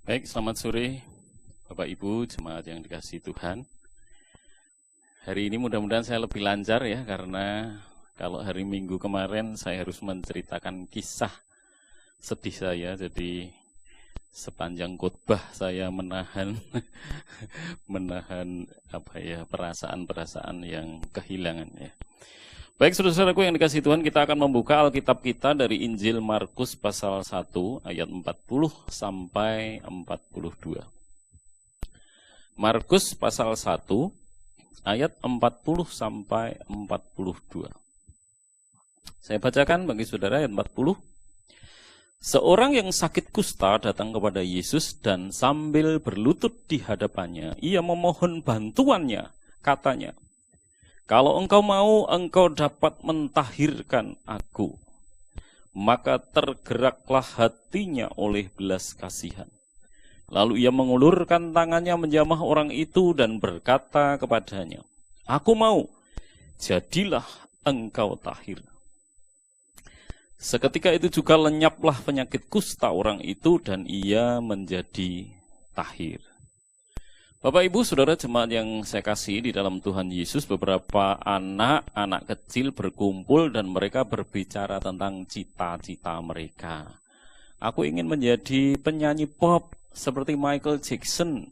Baik, selamat sore Bapak Ibu, jemaat yang dikasihi Tuhan. Hari ini mudah-mudahan saya lebih lancar ya, karena kalau hari Minggu kemarin saya harus menceritakan kisah sedih saya, jadi sepanjang khotbah saya menahan perasaan-perasaan yang kehilangan ya. Baik, saudara-saudaraku yang dikasihi Tuhan, kita akan membuka Alkitab kita dari Injil Markus pasal 1 ayat 40 sampai 42. Markus pasal 1 ayat 40 sampai 42. Saya bacakan bagi saudara ayat 40. Seorang yang sakit kusta datang kepada Yesus dan sambil berlutut di hadapannya, ia memohon bantuannya, katanya, "Kalau engkau mau, engkau dapat mentahirkan aku." Maka tergeraklah hatinya oleh belas kasihan. Lalu ia mengulurkan tangannya menjamah orang itu dan berkata kepadanya, "Aku mau, jadilah engkau tahir." Seketika itu juga lenyaplah penyakit kusta orang itu dan ia menjadi tahir. Bapak Ibu Saudara jemaat yang saya kasih di dalam Tuhan Yesus, beberapa anak kecil berkumpul dan mereka berbicara tentang cita-cita mereka. Aku ingin menjadi penyanyi pop seperti Michael Jackson.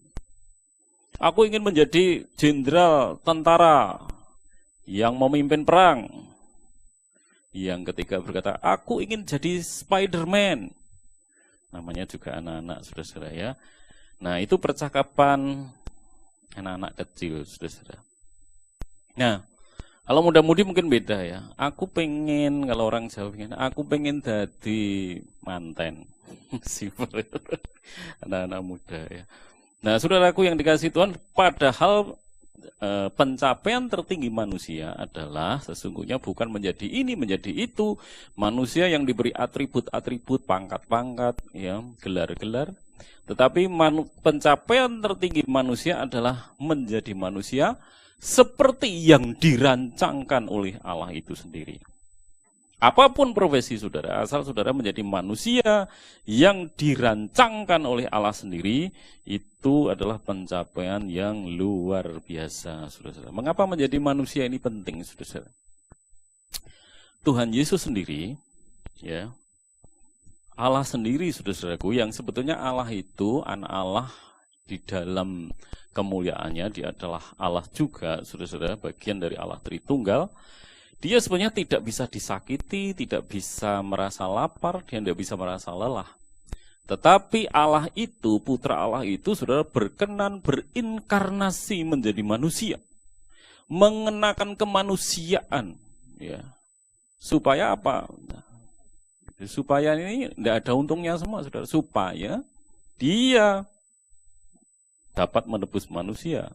Aku ingin menjadi jenderal tentara yang memimpin perang. Yang ketiga berkata, aku ingin jadi Spider-Man. Namanya juga anak-anak, saudara-saudara ya. Nah, itu percakapan anak-anak kecil, saudara-saudara. Nah, kalau muda-mudi mungkin beda ya. Aku pengen, kalau orang Jawa pengen, aku pengen jadi manten. Simpel. Anak-anak muda ya. Nah, saudaraku yang dikasihi Tuhan, padahal pencapaian tertinggi manusia adalah sesungguhnya bukan menjadi ini, menjadi itu. Manusia yang diberi atribut-atribut, pangkat-pangkat, ya, gelar-gelar. Tetapi pencapaian tertinggi manusia adalah menjadi manusia seperti yang dirancangkan oleh Allah itu sendiri. Apapun profesi saudara, asal saudara menjadi manusia yang dirancangkan oleh Allah sendiri, itu adalah pencapaian yang luar biasa, saudara-saudara. Mengapa menjadi manusia ini penting, saudara-saudara? Tuhan Yesus sendiri, ya, Allah sendiri, saudara-saudaraku, yang sebetulnya Allah itu, anak Allah di dalam kemuliaannya, dia adalah Allah juga, saudara-saudara, bagian dari Allah Tritunggal. Dia sebenarnya tidak bisa disakiti, tidak bisa merasa lapar, dia tidak bisa merasa lelah. Tetapi Allah itu, putra Allah itu, saudara, berkenan berinkarnasi menjadi manusia. Mengenakan kemanusiaan. Ya. Supaya apa? Supaya ini tidak ada untungnya semua, saudara. Supaya dia dapat menebus manusia.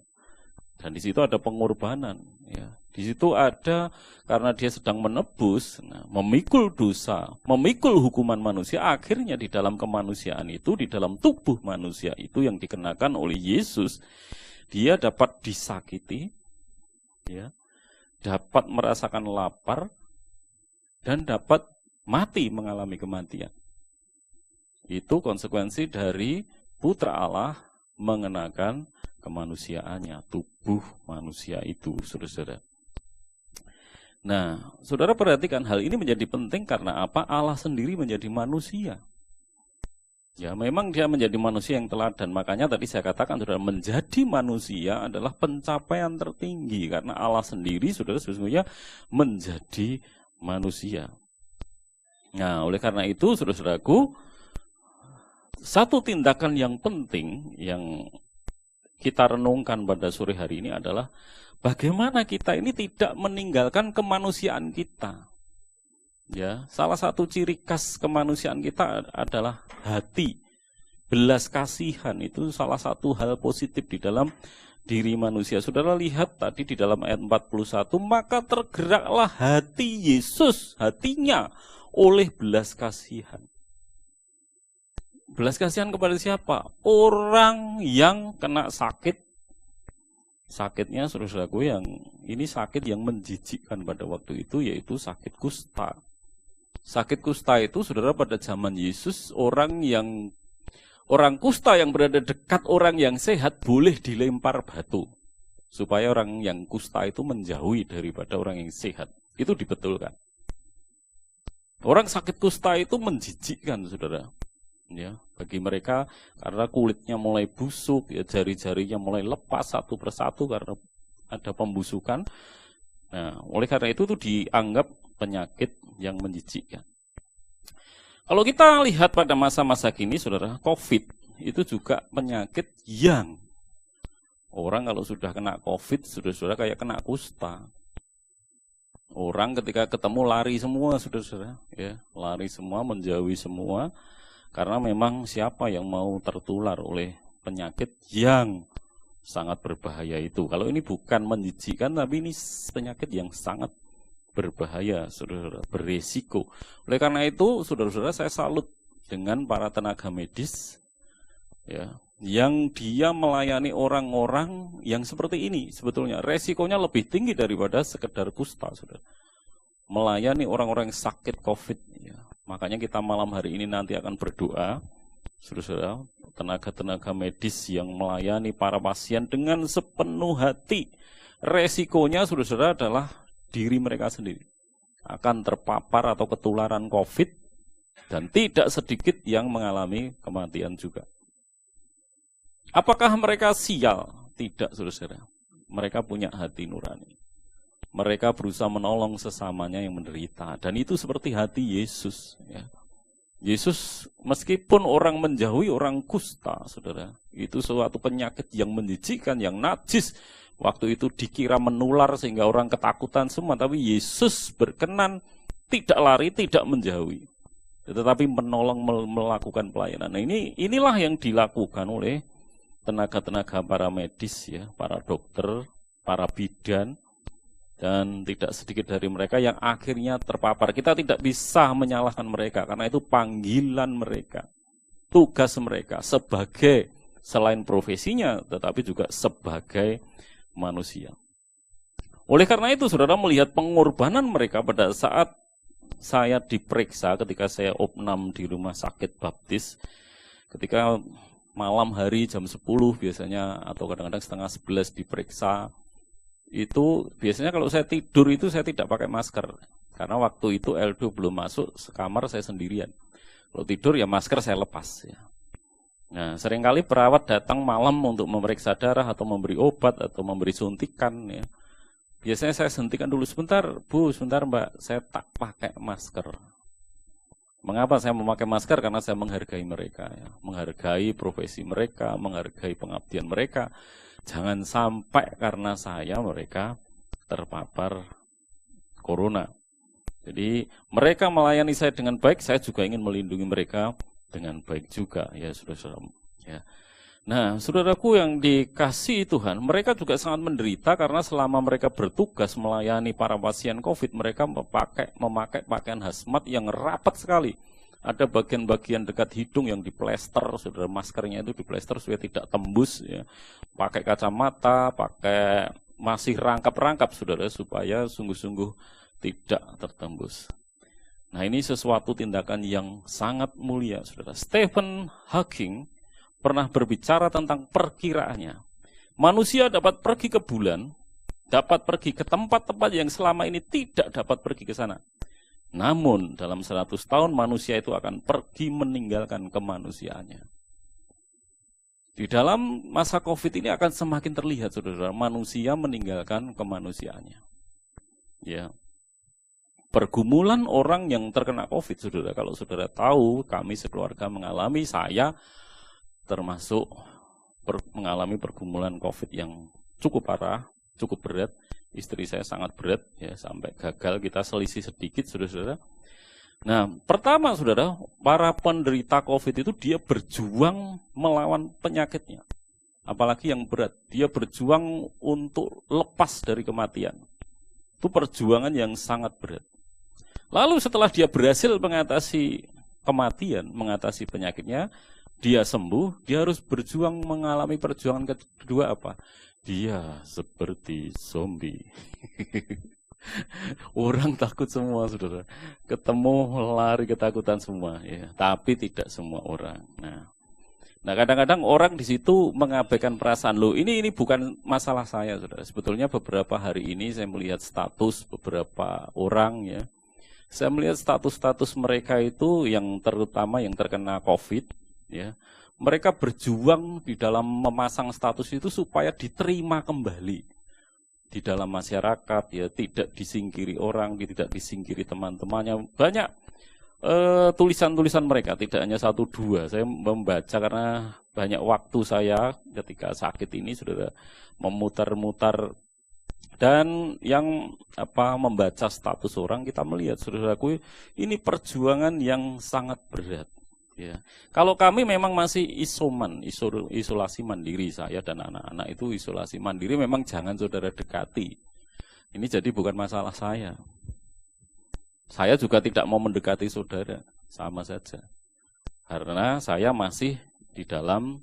Dan di situ ada pengorbanan. Ya. Di situ ada, karena dia sedang menebus, memikul dosa, memikul hukuman manusia, akhirnya di dalam kemanusiaan itu, di dalam tubuh manusia itu yang dikenakan oleh Yesus, dia dapat disakiti, ya, dapat merasakan lapar, dan dapat mati, mengalami kematian. Itu konsekuensi dari putra Allah mengenakan kemanusiaannya, tubuh manusia itu, saudara-saudara. Nah, saudara perhatikan hal ini menjadi penting karena apa? Allah sendiri menjadi manusia. Ya, memang dia menjadi manusia yang teladan. Makanya tadi saya katakan, saudara, menjadi manusia adalah pencapaian tertinggi. Karena Allah sendiri, saudara, sesungguhnya menjadi manusia. Nah, oleh karena itu, saudara-saudaraku, satu tindakan yang penting yang kita renungkan pada sore hari ini adalah bagaimana kita ini tidak meninggalkan kemanusiaan kita. Ya, salah satu ciri khas kemanusiaan kita adalah hati. Belas kasihan itu salah satu hal positif di dalam diri manusia. Saudara lihat tadi di dalam ayat 41, maka tergeraklah hati Yesus, hatinya oleh belas kasihan. Belas kasihan kepada siapa? Orang yang kena sakit. Sakitnya, saudara-saudaraku, yang ini sakit yang menjijikkan pada waktu itu, yaitu sakit kusta. Sakit kusta itu, saudara, pada zaman Yesus, orang orang kusta yang berada dekat orang yang sehat boleh dilempar batu. Supaya orang yang kusta itu menjauhi daripada orang yang sehat. Itu dibetulkan. Orang sakit kusta itu menjijikkan, saudara. Ya, bagi mereka karena kulitnya mulai busuk, ya, jari-jarinya mulai lepas satu persatu karena ada pembusukan. Nah, oleh karena itu dianggap penyakit yang menjijikkan. Kalau kita lihat pada masa-masa kini, saudara, COVID itu juga penyakit yang orang kalau sudah kena COVID, saudara-saudara kayak kena kusta. Orang ketika ketemu lari semua, saudara-saudara, ya, lari semua, menjauhi semua. Karena memang siapa yang mau tertular oleh penyakit yang sangat berbahaya itu. Kalau ini bukan menjijikkan, tapi ini penyakit yang sangat berbahaya, saudara, beresiko. Oleh karena itu, saudara-saudara, saya salut dengan para tenaga medis, ya, yang dia melayani orang-orang yang seperti ini. Sebetulnya resikonya lebih tinggi daripada sekedar kusta, saudara. Melayani orang-orang yang sakit COVID, ya. Makanya kita malam hari ini nanti akan berdoa, saudara, tenaga-tenaga medis yang melayani para pasien dengan sepenuh hati. Resikonya, saudara, adalah diri mereka sendiri akan terpapar atau ketularan COVID, dan tidak sedikit yang mengalami kematian juga. Apakah mereka sial? Tidak, saudara. Mereka punya hati nurani. Mereka berusaha menolong sesamanya yang menderita. Dan itu seperti hati Yesus. Ya. Yesus meskipun orang menjauhi orang kusta, saudara, itu suatu penyakit yang menjijikkan, yang najis. Waktu itu dikira menular sehingga orang ketakutan semua. Tapi Yesus berkenan tidak lari, tidak menjauhi. Tetapi menolong, melakukan pelayanan. Nah, inilah yang dilakukan oleh tenaga-tenaga para medis, ya, para dokter, para bidan. Dan tidak sedikit dari mereka yang akhirnya terpapar. Kita tidak bisa menyalahkan mereka, karena itu panggilan mereka. Tugas mereka sebagai, selain profesinya, tetapi juga sebagai manusia. Oleh karena itu, saudara, melihat pengorbanan mereka pada saat saya diperiksa, ketika saya opnam di rumah sakit baptis, ketika malam hari jam 10 biasanya, atau kadang-kadang setengah 11 diperiksa, itu biasanya kalau saya tidur itu saya tidak pakai masker. Karena waktu itu Eldo belum masuk, sekamar saya sendirian. Kalau tidur ya masker saya lepas. Ya. Nah, seringkali perawat datang malam untuk memeriksa darah atau memberi obat atau memberi suntikan. Ya. Biasanya saya suntikan dulu, sebentar Bu, sebentar Mbak, saya tak pakai masker. Mengapa saya memakai masker? Karena saya menghargai mereka. Ya. Menghargai profesi mereka, menghargai pengabdian mereka. Jangan sampai karena saya mereka terpapar corona. Jadi mereka melayani saya dengan baik, saya juga ingin melindungi mereka dengan baik juga, ya saudara-saudara. Ya. Nah, saudaraku yang dikasihi Tuhan, mereka juga sangat menderita karena selama mereka bertugas melayani para pasien COVID, mereka memakai pakaian hazmat yang rapat sekali. Ada bagian-bagian dekat hidung yang diplester, saudara, maskernya itu diplester supaya tidak tembus, ya. Pakai kacamata, pakai masih rangkap-rangkap, saudara, supaya sungguh-sungguh tidak tertembus. Nah, ini sesuatu tindakan yang sangat mulia, saudara. Stephen Hawking pernah berbicara tentang perkiraannya. Manusia dapat pergi ke bulan, dapat pergi ke tempat-tempat yang selama ini tidak dapat pergi ke sana. Namun dalam 100 tahun manusia itu akan pergi meninggalkan kemanusiaannya. Di dalam masa COVID ini akan semakin terlihat, saudara, manusia meninggalkan kemanusiaannya. Ya. Pergumulan orang yang terkena COVID, saudara, kalau saudara tahu, kami sekeluarga mengalami, saya termasuk mengalami pergumulan COVID yang cukup parah, cukup berat. Istri saya sangat berat, ya, sampai gagal, kita selisih sedikit, saudara-saudara. Nah, pertama, saudara, para penderita COVID itu dia berjuang melawan penyakitnya. Apalagi yang berat, dia berjuang untuk lepas dari kematian. Itu perjuangan yang sangat berat. Lalu setelah dia berhasil mengatasi kematian, mengatasi penyakitnya, dia sembuh, dia harus berjuang mengalami perjuangan kedua apa? Dia seperti zombie. Orang takut semua, saudara. Ketemu lari ketakutan semua, ya. Tapi tidak semua orang. Nah, Nah, kadang-kadang orang di situ mengabaikan perasaan lo. Ini bukan masalah saya, saudara. Sebetulnya beberapa hari ini saya melihat status beberapa orang ya. Saya melihat status-status mereka itu yang terutama yang terkena COVID ya. Mereka berjuang di dalam memasang status itu supaya diterima kembali di dalam masyarakat ya, tidak disingkiri orang, tidak disingkiri teman-temannya. Banyak tulisan-tulisan mereka, tidak hanya 1-2. Saya membaca karena banyak waktu saya ketika sakit ini saudara memutar-mutar dan yang membaca status orang, kita melihat saudaraku ini perjuangan yang sangat berat ya. Kalau kami memang masih isolasi mandiri, saya dan anak-anak itu isolasi mandiri, memang jangan saudara dekati. Ini jadi bukan masalah saya. Saya juga tidak mau mendekati saudara, sama saja. Karena saya masih di dalam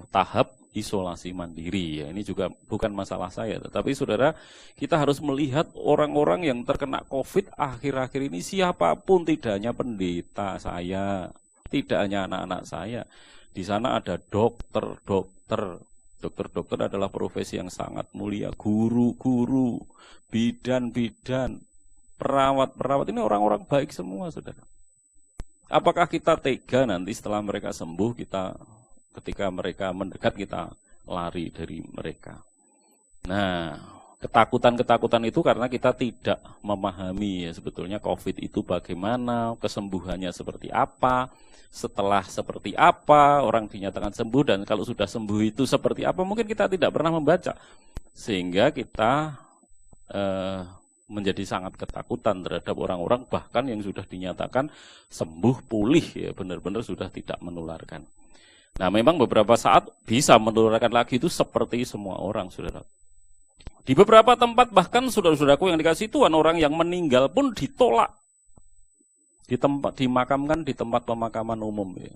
tahap isolasi mandiri. Ya, ini juga bukan masalah saya. Tetapi saudara, kita harus melihat orang-orang yang terkena COVID akhir-akhir ini, siapapun, tidak hanya pendeta saya, tidak hanya anak-anak saya. Di sana ada dokter-dokter. Dokter-dokter adalah profesi yang sangat mulia. Guru-guru, bidan-bidan, perawat-perawat, ini orang-orang baik semua, saudara. Apakah kita tega nanti setelah mereka sembuh, ketika mereka mendekat, kita lari dari mereka? Nah, ketakutan-ketakutan itu karena kita tidak memahami ya, sebetulnya COVID itu bagaimana, kesembuhannya seperti apa, setelah seperti apa, orang dinyatakan sembuh, dan kalau sudah sembuh itu seperti apa, mungkin kita tidak pernah membaca. Sehingga kita menjadi sangat ketakutan terhadap orang-orang bahkan yang sudah dinyatakan sembuh, pulih ya, benar-benar sudah tidak menularkan. Nah, memang beberapa saat bisa menularkan lagi, itu seperti semua orang, saudara. Di beberapa tempat bahkan saudara-saudaraku yang dikasih Tuhan, orang yang meninggal pun ditolak, dimakamkan di tempat pemakaman umum ya.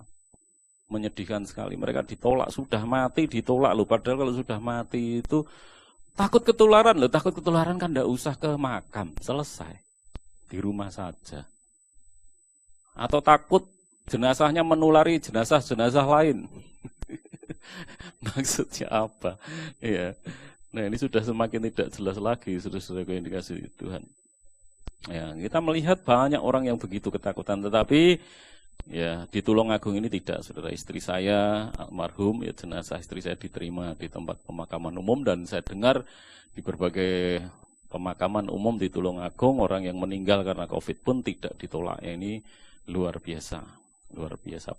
Menyedihkan sekali, mereka ditolak, sudah mati ditolak loh. Padahal kalau sudah mati itu takut ketularan loh, takut ketularan kan enggak usah ke makam, selesai. Di rumah saja. Atau takut jenazahnya menulari jenazah-jenazah lain. Maksudnya apa? Ya. Nah, ini sudah semakin tidak jelas lagi, saudara-saudara yang dikasihi Tuhan. Ya, kita melihat banyak orang yang begitu ketakutan, tetapi ya di Tulungagung ini tidak, saudara. Istri saya almarhum, ya jenazah istri saya diterima di tempat pemakaman umum, dan saya dengar di berbagai pemakaman umum di Tulungagung orang yang meninggal karena COVID pun tidak ditolak. Ya, ini luar biasa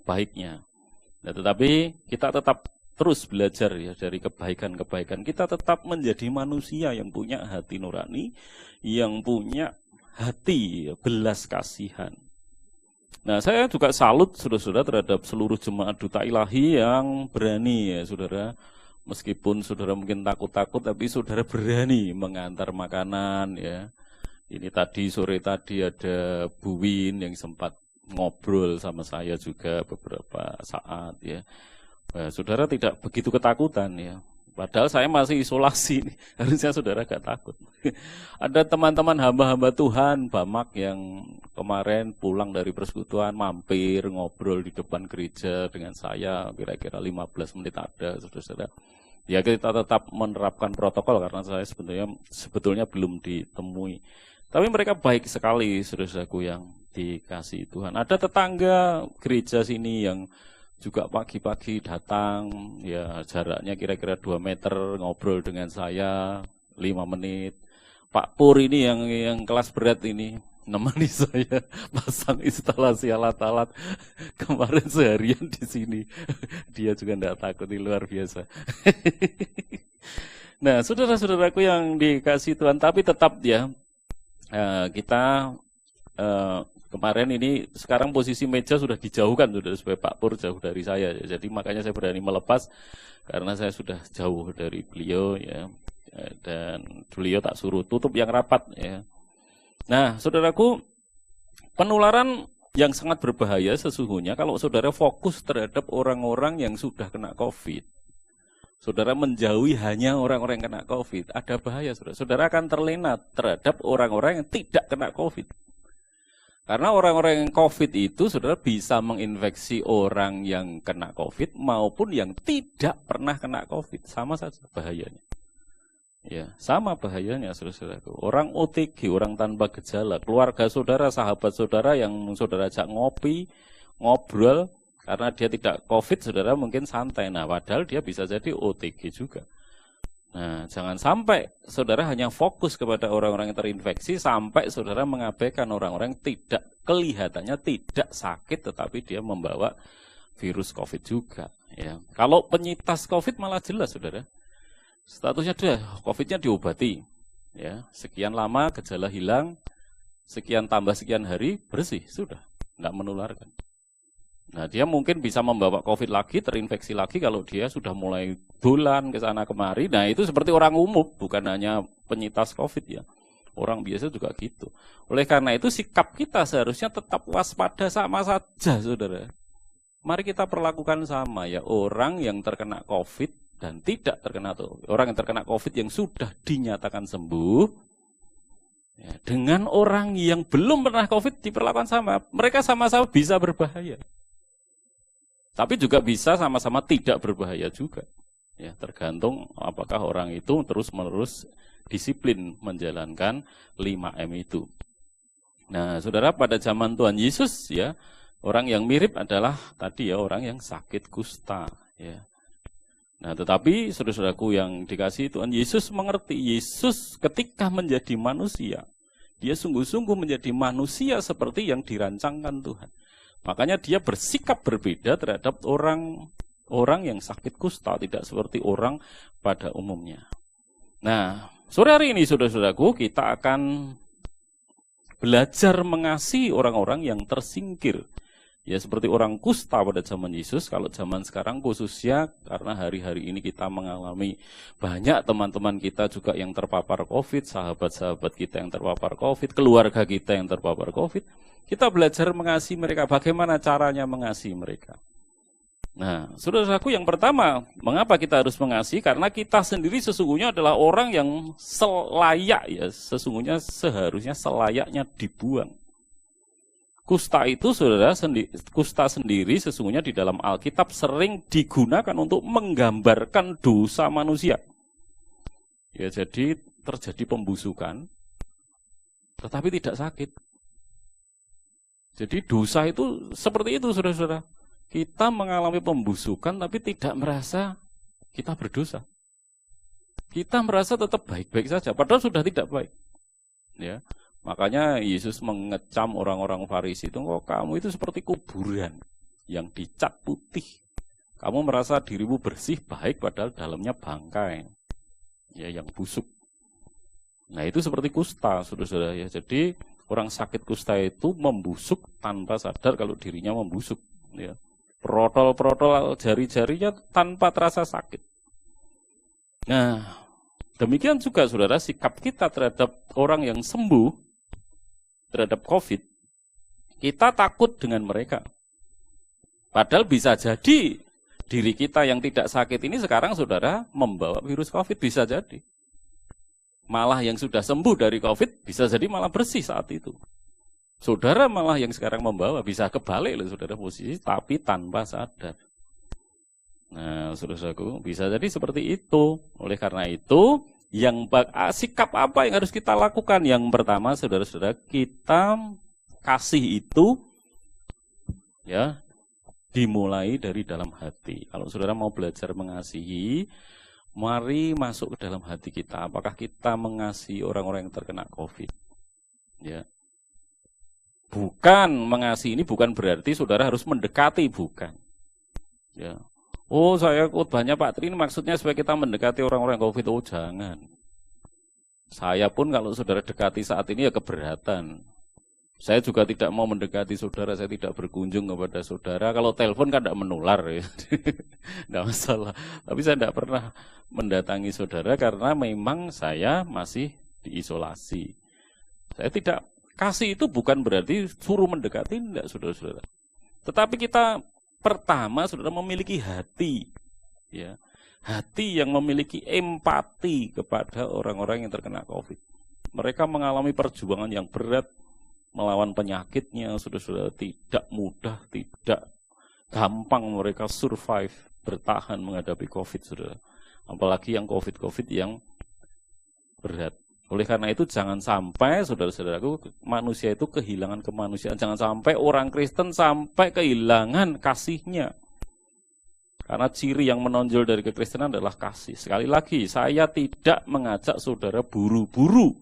baiknya. Nah, tetapi kita tetap terus belajar ya dari kebaikan-kebaikan. Kita tetap menjadi manusia yang punya hati nurani, yang punya hati belas kasihan. Nah, saya juga salut saudara-saudara terhadap seluruh jemaat Duta Ilahi yang berani ya saudara. Meskipun saudara mungkin takut-takut, tapi saudara berani mengantar makanan ya. Ini tadi sore tadi ada Bu Win yang sempat ngobrol sama saya juga beberapa saat ya. Saudara tidak begitu ketakutan ya. Padahal saya masih isolasi, harusnya saudara gak takut. Ada teman-teman hamba-hamba Tuhan, Bamak yang kemarin pulang dari persekutuan, mampir, ngobrol di depan gereja dengan saya, kira-kira 15 menit ada, saudara-saudara. Ya, kita tetap menerapkan protokol, karena saya sebetulnya belum ditemui. Tapi mereka baik sekali, saudara-saudaraku yang dikasihi Tuhan. Ada tetangga gereja sini yang juga pagi-pagi datang, ya jaraknya kira-kira 2 meter, ngobrol dengan saya 5 menit. Pak Pur ini yang kelas berat ini nemani saya pasang instalasi alat-alat kemarin seharian di sini. Dia juga enggak takut, ini luar biasa. Nah, saudara-saudaraku yang dikasihi Tuhan, tapi tetap ya kita kemarin ini, sekarang posisi meja sudah dijauhkan supaya Pak Pur jauh dari saya. Jadi makanya saya berani melepas karena saya sudah jauh dari beliau ya. Dan beliau tak suruh tutup yang rapat ya. Nah, saudaraku, penularan yang sangat berbahaya sesungguhnya kalau saudara fokus terhadap orang-orang yang sudah kena COVID. Saudara menjauhi hanya orang-orang yang kena COVID, ada bahaya saudara. Saudara akan terlena terhadap orang-orang yang tidak kena COVID. Karena orang-orang yang COVID itu, saudara, bisa menginfeksi orang yang kena COVID maupun yang tidak pernah kena COVID. Sama saja bahayanya. Ya, sama bahayanya, saudara-saudaraku. Orang OTG, orang tanpa gejala, keluarga saudara, sahabat saudara yang saudara ajak ngopi, ngobrol, karena dia tidak COVID, saudara mungkin santai. Nah, padahal dia bisa jadi OTG juga. Nah, jangan sampai saudara hanya fokus kepada orang-orang yang terinfeksi sampai saudara mengabaikan orang-orang yang tidak kelihatannya tidak sakit tetapi dia membawa virus COVID juga. Ya. Kalau penyintas COVID malah jelas, saudara. Statusnya dia COVID-nya diobati. Ya, sekian lama gejala hilang, sekian tambah sekian hari bersih, sudah, nggak menularkan. Nah, dia mungkin bisa membawa COVID lagi, terinfeksi lagi kalau dia sudah mulai dolan ke sana kemari. Nah, itu seperti orang umum, bukan hanya penyintas COVID ya. Orang biasa juga gitu. Oleh karena itu sikap kita seharusnya tetap waspada sama saja, saudara. Mari kita perlakukan sama ya, orang yang terkena COVID dan tidak terkena tuh. Orang yang terkena COVID yang sudah dinyatakan sembuh ya, dengan orang yang belum pernah COVID diperlakukan sama. Mereka sama-sama bisa berbahaya. Tapi juga bisa sama-sama tidak berbahaya juga. Ya, tergantung apakah orang itu terus-menerus disiplin menjalankan 5M itu. Nah, saudara, pada zaman Tuhan Yesus ya, orang yang mirip adalah tadi ya orang yang sakit kusta. Ya. Nah, tetapi saudara-saudaraku yang dikasihi Tuhan Yesus mengerti, Yesus ketika menjadi manusia, dia sungguh-sungguh menjadi manusia seperti yang dirancangkan Tuhan. Makanya dia bersikap berbeda terhadap orang yang sakit kusta, tidak seperti orang pada umumnya. Nah, sore hari ini saudara-saudaraku kita akan belajar mengasihi orang-orang yang tersingkir. Ya seperti orang kusta pada zaman Yesus, kalau zaman sekarang khususnya karena hari-hari ini kita mengalami banyak teman-teman kita juga yang terpapar COVID, sahabat-sahabat kita yang terpapar COVID, keluarga kita yang terpapar COVID. Kita belajar mengasihi mereka, bagaimana caranya mengasihi mereka. Nah, saudara-saudaraku yang pertama, mengapa kita harus mengasihi? Karena kita sendiri sesungguhnya adalah orang yang sesungguhnya seharusnya selayaknya dibuang. Kusta itu, saudara, kusta sendiri sesungguhnya di dalam Alkitab sering digunakan untuk menggambarkan dosa manusia. Ya, jadi terjadi pembusukan, tetapi tidak sakit. Jadi dosa itu seperti itu, saudara-saudara. Kita mengalami pembusukan tapi tidak merasa kita berdosa. Kita merasa tetap baik-baik saja, padahal sudah tidak baik. Ya, makanya Yesus mengecam orang-orang Farisi itu, kok kamu itu seperti kuburan yang dicat putih. Kamu merasa dirimu bersih, baik, padahal dalamnya bangkai, ya, yang busuk. Nah, itu seperti kusta, saudara-saudara. Ya, jadi orang sakit kusta itu membusuk tanpa sadar kalau dirinya membusuk. Ya. Protol-protol jari-jarinya tanpa terasa sakit. Nah, demikian juga saudara sikap kita terhadap orang yang sembuh, terhadap COVID, kita takut dengan mereka. Padahal bisa jadi diri kita yang tidak sakit ini sekarang saudara membawa virus COVID, bisa jadi. Malah yang sudah sembuh dari COVID bisa jadi malah bersih saat itu. Saudara malah yang sekarang membawa, bisa kebalik loh saudara posisi, tapi tanpa sadar. Nah, saudaraku, bisa jadi seperti itu. Oleh karena itu, sikap apa yang harus kita lakukan? Yang pertama, saudara-saudara, kita kasih itu ya dimulai dari dalam hati. Kalau saudara mau belajar mengasihi, mari masuk ke dalam hati kita. Apakah kita mengasihi orang-orang yang terkena COVID? Ya. Bukan mengasihi ini bukan berarti saudara harus mendekati, bukan. Ya. Oh, saya khotbahnya Pak Tri ini maksudnya supaya kita mendekati orang-orang COVID. Oh, jangan. Saya pun kalau saudara dekati saat ini ya keberatan. Saya juga tidak mau mendekati saudara, saya tidak berkunjung kepada saudara. Kalau telepon kan tidak menular ya. Tidak masalah. Tapi saya tidak pernah mendatangi saudara karena memang saya masih diisolasi. Saya tidak kasih itu bukan berarti suruh mendekati, tidak, saudara-saudara. Tetapi kita pertama, saudara, memiliki hati, ya, hati yang memiliki empati kepada orang-orang yang terkena COVID. Mereka mengalami perjuangan yang berat, melawan penyakitnya, saudara-saudara, tidak mudah, tidak gampang mereka survive, bertahan menghadapi COVID, saudara. Apalagi yang COVID yang berat. Oleh karena itu jangan sampai, saudara-saudaraku, manusia itu kehilangan kemanusiaan. Jangan sampai orang Kristen sampai kehilangan kasihnya. Karena ciri yang menonjol dari kekristenan adalah kasih. Sekali lagi, saya tidak mengajak saudara buru-buru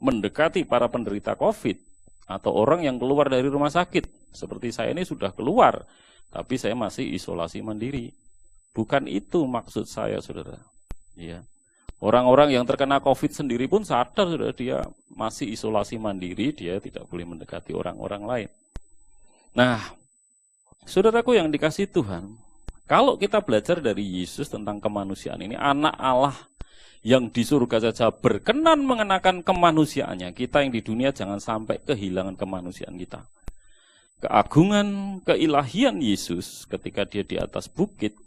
mendekati para penderita COVID atau orang yang keluar dari rumah sakit. Seperti saya ini sudah keluar, tapi saya masih isolasi mandiri. Bukan itu maksud saya, saudara. Ya. Orang-orang yang terkena COVID sendiri pun sadar, saudara, dia masih isolasi mandiri, dia tidak boleh mendekati orang-orang lain. Nah, saudaraku yang dikasihi Tuhan, kalau kita belajar dari Yesus tentang kemanusiaan ini, anak Allah yang di surga saja berkenan mengenakan kemanusiaannya. Kita yang di dunia jangan sampai kehilangan kemanusiaan kita. Keagungan, keilahian Yesus ketika dia di atas bukit,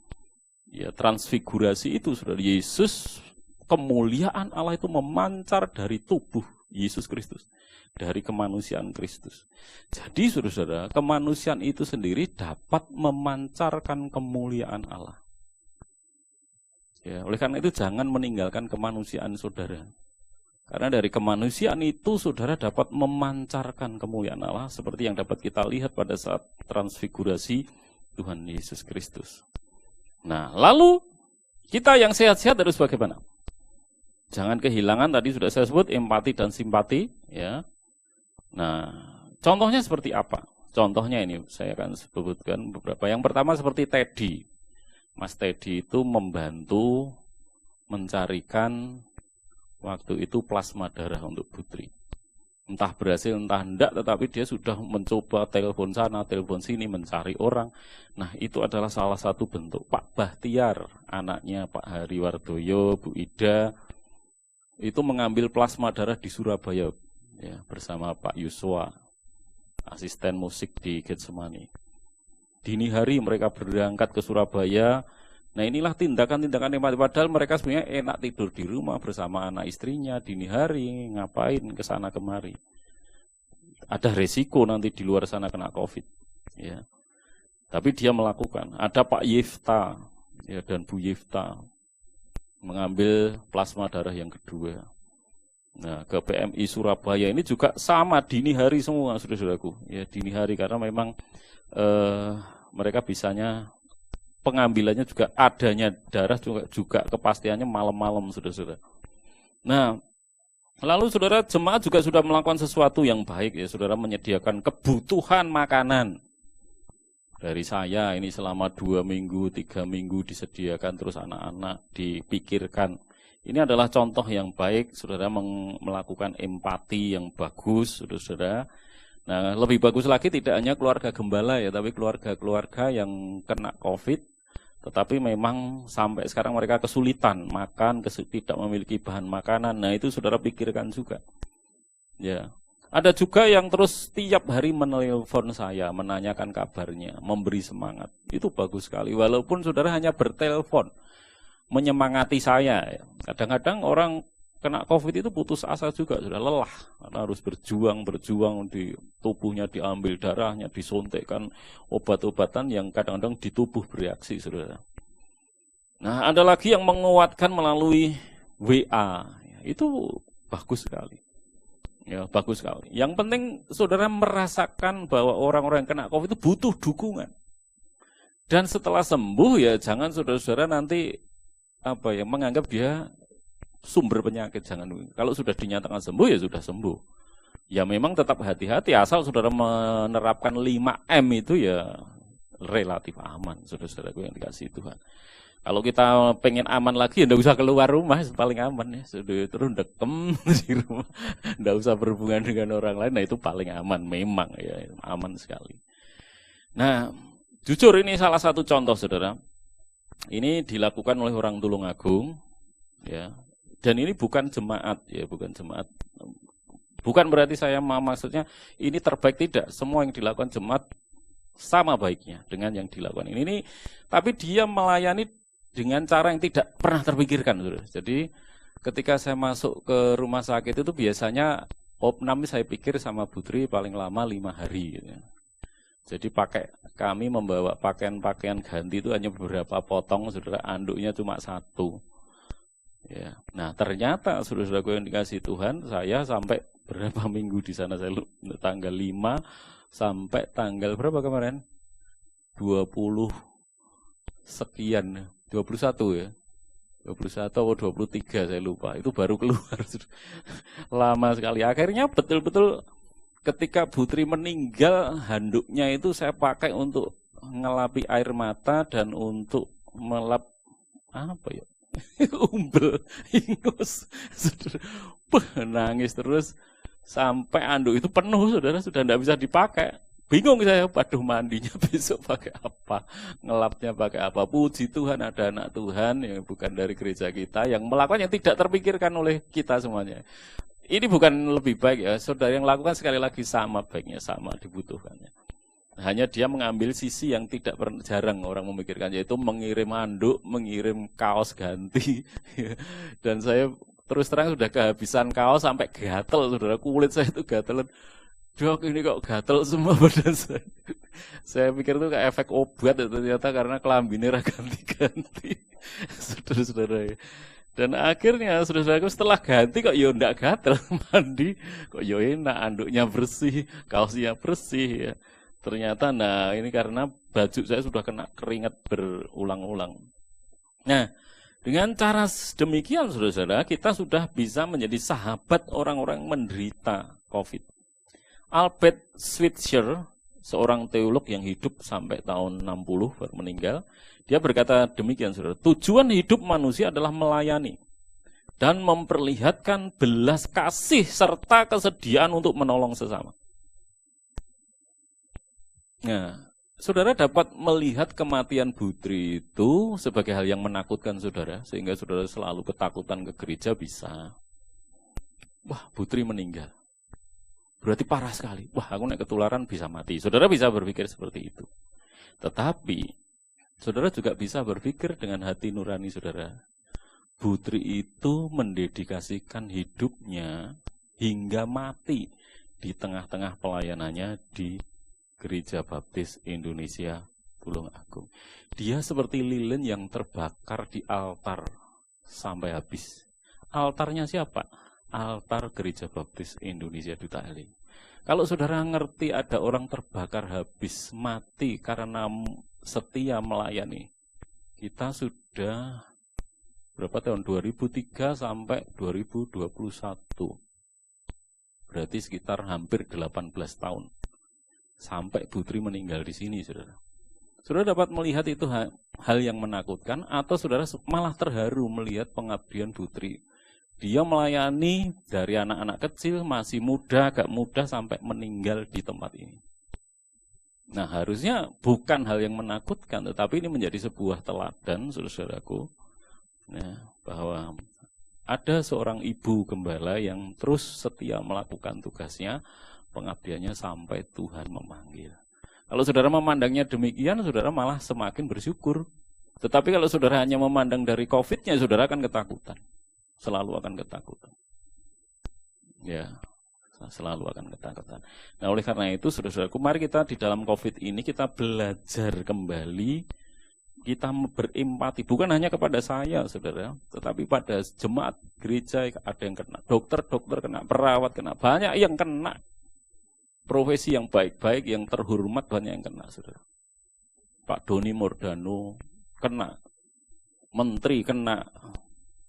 ya transfigurasi itu, saudara, Yesus, kemuliaan Allah itu memancar dari tubuh Yesus Kristus. Dari kemanusiaan Kristus. Jadi saudara-saudara, kemanusiaan itu sendiri dapat memancarkan kemuliaan Allah. Ya, oleh karena itu jangan meninggalkan kemanusiaan saudara. Karena dari kemanusiaan itu saudara dapat memancarkan kemuliaan Allah seperti yang dapat kita lihat pada saat transfigurasi Tuhan Yesus Kristus. Nah, lalu kita yang sehat-sehat harus bagaimana? Jangan kehilangan, tadi sudah saya sebut, empati dan simpati, ya. Nah, contohnya seperti apa? Contohnya ini saya akan sebutkan beberapa. Yang pertama seperti Teddy. Mas Teddy itu membantu mencarikan waktu itu plasma darah untuk Putri. Entah berhasil, entah enggak, tetapi dia sudah mencoba telepon sana, telepon sini, mencari orang. Nah, itu adalah salah satu bentuk. Pak Bahtiar, anaknya Pak Hari Wardoyo, Bu Ida, itu mengambil plasma darah di Surabaya. Ya, bersama Pak Yuswa, asisten musik di Getsemani. Dini hari mereka berangkat ke Surabaya. Nah, inilah tindakan-tindakan empati. Padahal mereka sebenarnya enak tidur di rumah bersama anak istrinya. Dini hari ngapain ke sana kemari. Ada resiko nanti di luar sana kena COVID. Ya. Tapi dia melakukan. Ada Pak Yifta, ya, dan Bu Yifta mengambil plasma darah yang kedua. Nah, ke PMI Surabaya ini juga sama dini hari semua, saudara-saudaraku. Ya, dini hari karena memang mereka bisanya pengambilannya juga adanya darah juga kepastiannya malam-malam, saudara-saudara. Nah, lalu saudara jemaat juga sudah melakukan sesuatu yang baik, ya, saudara, menyediakan kebutuhan makanan. Dari saya ini selama 2 minggu, 3 minggu disediakan, terus anak-anak dipikirkan. Ini adalah contoh yang baik, saudara, melakukan empati yang bagus, saudara. Nah, lebih bagus lagi tidak hanya keluarga gembala, ya, tapi keluarga-keluarga yang kena COVID, tetapi memang sampai sekarang mereka kesulitan makan, tidak memiliki bahan makanan. Nah, itu saudara pikirkan juga. Ya, ada juga yang terus tiap hari menelpon saya, menanyakan kabarnya, memberi semangat. Itu bagus sekali, walaupun saudara hanya bertelepon. Menyemangati saya. Kadang-kadang orang kena COVID itu putus asa juga, sudah lelah karena harus berjuang di tubuhnya, diambil darahnya, disuntikkan obat-obatan yang kadang-kadang di tubuh bereaksi, saudara. Nah, ada lagi yang menguatkan melalui WA, itu bagus sekali. Ya, bagus sekali. Yang penting saudara merasakan bahwa orang-orang yang kena COVID itu butuh dukungan. Dan setelah sembuh, ya jangan saudara-saudara nanti menganggap dia sumber penyakit. Jangan. Kalau sudah dinyatakan sembuh, ya sudah sembuh. Ya memang tetap hati-hati, asal saudara menerapkan 5M itu ya relatif aman, saudara-saudaraku yang dikasihi Tuhan. Kalau kita pengen aman lagi, ya tidak usah keluar rumah, paling aman ya. Sudah terus dekem di rumah, tidak usah berhubungan dengan orang lain. Nah, itu paling aman, memang ya, aman sekali. Nah, jujur ini salah satu contoh, saudara. Ini dilakukan oleh orang Tulungagung, ya. Dan ini bukan jemaat, ya, bukan jemaat. Bukan berarti saya maksudnya ini terbaik, tidak. Semua yang dilakukan jemaat sama baiknya dengan yang dilakukan ini. Tapi dia melayani dengan cara yang tidak pernah terpikirkan, saudara. Jadi ketika saya masuk ke rumah sakit itu biasanya opnam saya pikir sama Putri paling lama 5 hari. Gitu. Jadi kami membawa pakaian-pakaian ganti itu hanya beberapa potong, saudara, anduknya cuma 1. Ya. Nah ternyata saudara-saudaraku yang dikasih Tuhan, saya sampai berapa minggu di sana, saya tanggal 5 sampai tanggal berapa kemarin? 20 sekian, 21 ya. 21 atau 23 saya lupa, itu baru keluar. Lama sekali. Akhirnya betul-betul ketika Putri meninggal, handuknya itu saya pakai untuk ngelapi air mata dan untuk melap apa ya? Umbel, ingus. Nangis terus sampai anduk itu penuh, saudara, sudah tidak bisa dipakai. Bingung saya, waduh mandinya besok pakai apa, ngelapnya pakai apa. Puji Tuhan ada anak Tuhan yang bukan dari gereja kita yang melakukan yang tidak terpikirkan oleh kita semuanya. Ini bukan lebih baik ya, saudara yang lakukan sekali lagi sama baiknya, sama dibutuhkannya. Hanya dia mengambil sisi yang tidak jarang orang memikirkan, yaitu mengirim anduk, mengirim kaos ganti. Dan saya terus terang sudah kehabisan kaos sampai gatel, saudara, kulit saya itu gatel. Dok, ini kok gatel semua badan saya. Saya pikir itu kayak efek obat, ternyata karena kelambinnya ganti-ganti. Saudara-saudara. Dan akhirnya saudara-saudaraku setelah ganti kok ya enggak gatel, mandi kok ya enak, anduknya bersih, kaosnya bersih ya. Ternyata nah ini karena baju saya sudah kena keringat berulang-ulang. Nah, dengan cara demikian saudara-saudara, kita sudah bisa menjadi sahabat orang-orang menderita COVID. Albert Schweitzer, seorang teolog yang hidup sampai tahun 60 baru meninggal, dia berkata demikian, saudara. Tujuan hidup manusia adalah melayani dan memperlihatkan belas kasih serta kesediaan untuk menolong sesama. Nah, saudara dapat melihat kematian Putri itu sebagai hal yang menakutkan saudara, sehingga saudara selalu ketakutan ke gereja bisa. Wah, Putri meninggal. Berarti parah sekali. Wah, aku naik ketularan bisa mati. Saudara bisa berpikir seperti itu. Tetapi saudara juga bisa berpikir dengan hati nurani saudara. Putri itu mendedikasikan hidupnya hingga mati di tengah-tengah pelayanannya di Gereja Baptis Indonesia Tulung Agung. Dia seperti lilin yang terbakar di altar sampai habis. Altarnya siapa? Altar Gereja Baptis Indonesia Duta Elim. Kalau saudara ngerti ada orang terbakar habis, mati karena setia melayani. Kita sudah berapa tahun? 2003 sampai 2021. Berarti sekitar hampir 18 tahun. Sampai Putri meninggal di sini, saudara. Saudara dapat melihat itu hal yang menakutkan, atau saudara malah terharu melihat pengabdian Putri. Dia melayani dari anak-anak kecil, masih muda, agak muda, sampai meninggal di tempat ini. Nah, harusnya bukan hal yang menakutkan, tetapi ini menjadi sebuah teladan, saudaraku. Nah, bahwa ada seorang ibu gembala yang terus setia melakukan tugasnya, pengabdiannya sampai Tuhan memanggil. Kalau saudara memandangnya demikian, saudara malah semakin bersyukur. Tetapi kalau saudara hanya memandang dari COVID-nya, saudara akan ketakutan. Selalu akan ketakutan. Ya, selalu akan ketakutan. Nah, oleh karena itu, saudara-saudaraku, mari kita di dalam COVID ini kita belajar kembali, kita berempati, bukan hanya kepada saya, saudara, tetapi pada jemaat gereja ada yang kena, dokter kena, perawat kena, banyak yang kena. Profesi yang baik-baik, yang terhormat banyak yang kena, saudara. Pak Doni Mordano kena, menteri kena.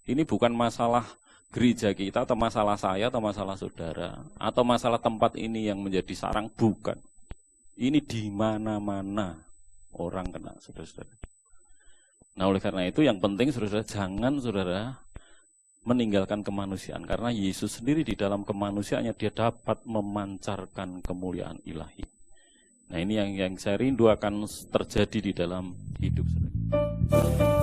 Ini bukan masalah gereja kita, atau masalah saya, atau masalah saudara, atau masalah tempat ini yang menjadi sarang, bukan. Ini di mana-mana orang kena, saudara-saudara. Nah, oleh karena itu yang penting, saudara, jangan saudara meninggalkan kemanusiaan, karena Yesus sendiri di dalam kemanusiaannya dia dapat memancarkan kemuliaan ilahi. Nah, ini yang saya rindu akan terjadi di dalam hidup saudara.